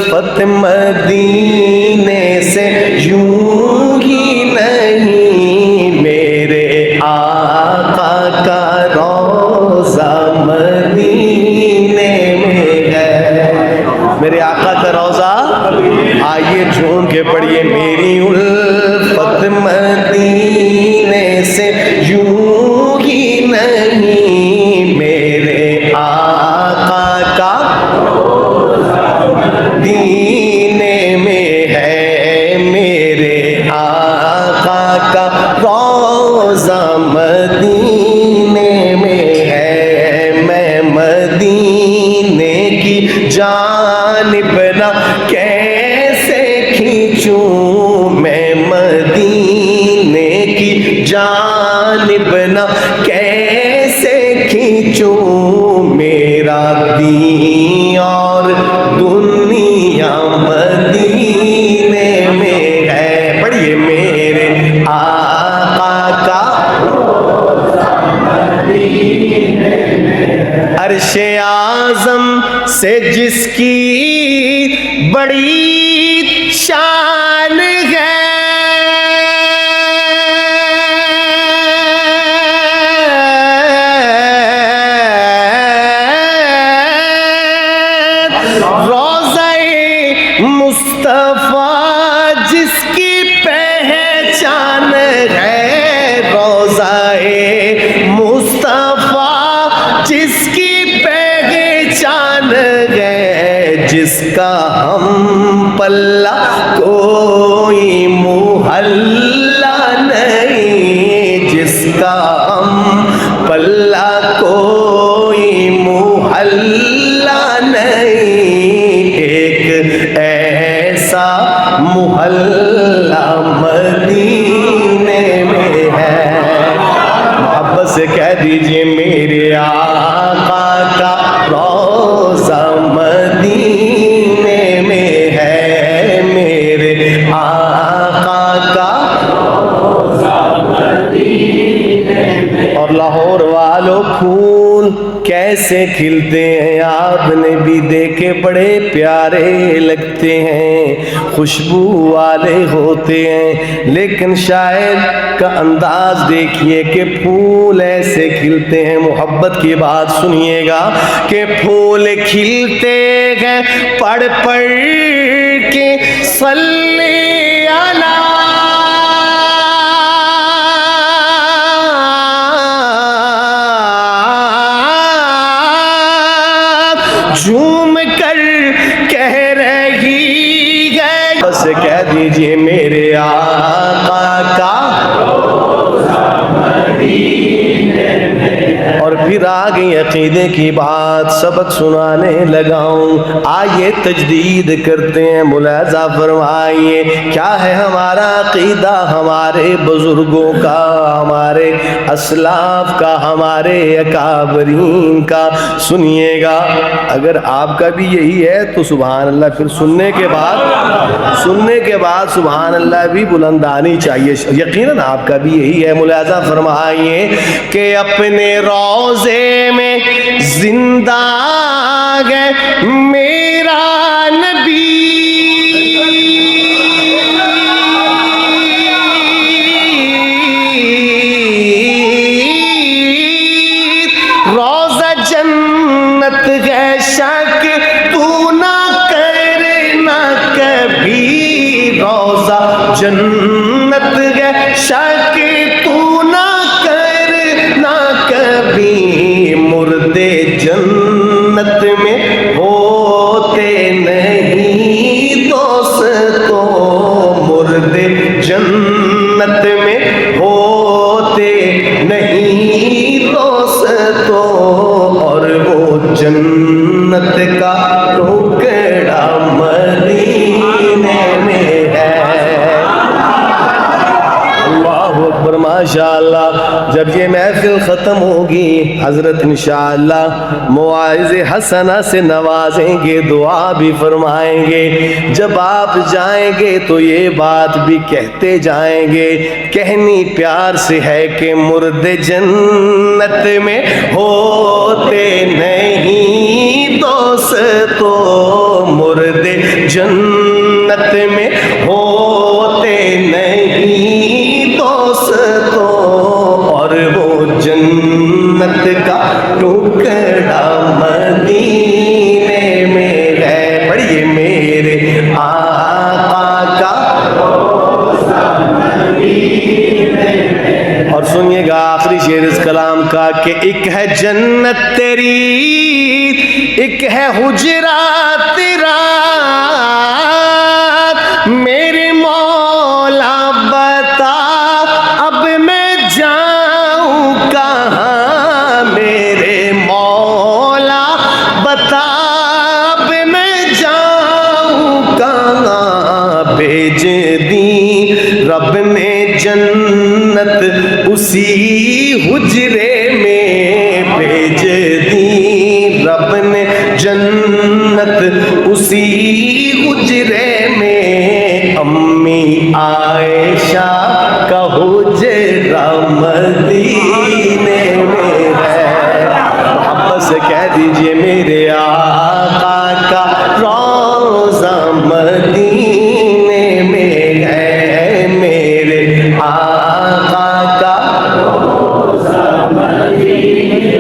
फत मदीने से यूं ही नहीं, मेरे आका का रोज़ा मदीने में है। मेरे आका का रोज़ा, आइए झूम के पढ़िए। मेरी उल्फत मदीने से यूं ही नहीं, मेरे आका का दीने में है, मेरे आका का रोज़ा मदीने में है। मैं मदीने की जानिब ना कैसे खींचूं, मैं मदीने की जानिब ना कैसे खींचूं, मेरा दीन और दुनिया मदीने में है। पढ़िए, मेरे आका का अर्शे आज़म से जिसकी बड़ी शान है, रोज़े मुस्तफ़ा जिसकी पहचान है, रोज़े मुस्तफ़ा जिसकी पहचान है, जिसका हम पल्ला कोई मुहल्ला नहीं, जिसका हम पल्ला कोई मुहल्ला नहीं, एक ऐसा मुहल्ला मदीने में है। मोहब्बत से कह दीजिए, मेरे आका का रोज़ा मदीने में है, मेरे आका का रोज़ा मदीने में। और लाहौर वालों, फूल कैसे खिलते हैं आपने भी देखे, बड़े प्यारे लगते हैं, खुशबू वाले होते हैं, लेकिन शायर का अंदाज देखिए कि फूल ऐसे खिलते हैं। मोहब्बत की बात सुनिएगा कि फूल खिलते हैं पढ़ पढ़ के सल्ले अला, झूम कर कह रही है। बस कह दीजिए, मेरे आका का और फिर आ गई अकीदे की बात, सबक सुनाने लगाऊं। आइए तजदीद करते हैं, मुलाजा फरमाइए क्या है हमारा अकीदा, हमारे बुजुर्गों का, हमारे असलाफ का, हमारे अकाबरीन का। सुनिएगा, अगर आपका भी यही है तो सुभान अल्लाह, फिर सुनने के बाद सुभान अल्लाह भी बुलंद आनी चाहिए। यकीनन आपका भी यही है। मुलाजा फरमाइए कि अपने रोज़े में जिंदा है मेरा नबी, रोज़ा जन्नत है शक तू ना करना कभी, रोज़ा जन्नत है शक तू ना करना कभी, मुर्दे जन्नत में होते नहीं दोस्तों, मुर्दे जन्नत में होते नहीं दोस्तों, और वो जन्नत का टुकड़ा मदीने में है। अल्लाहु अकबर, माशाअल्लाह। जब ये महफिल ख़त्म होगी, हज़रत इंशाअल्लाह मुआइज़े हसना से नवाजेंगे, दुआ भी फरमाएंगे। जब आप जाएंगे तो ये बात भी कहते जाएंगे, कहनी प्यार से है कि मुर्दे जन्नत में होते नहीं दोस्तों, मुर्दे जन्नत में होते नहीं दोस्तों, और वो जन्नत का टुकड़ा मदीने में है। पढ़िए मेरे आका का और सुनिएगा आखिरी शेर इस कलाम का कि एक है जन्नत तेरी, एक है हुजरा तेरा, मेरे मौला बता अब मैं जाऊं कहाँ, मेरे मौला बता अब मैं जाऊं कहाँ, भेज दी रब ने जन्नत उसी हुजरे में, भेज दी रब ने जन्नत उसी हुजरे में, अम्मी आयशा का हुजरा मदीने में है। मोहब्बत से कह दीजिए मेरे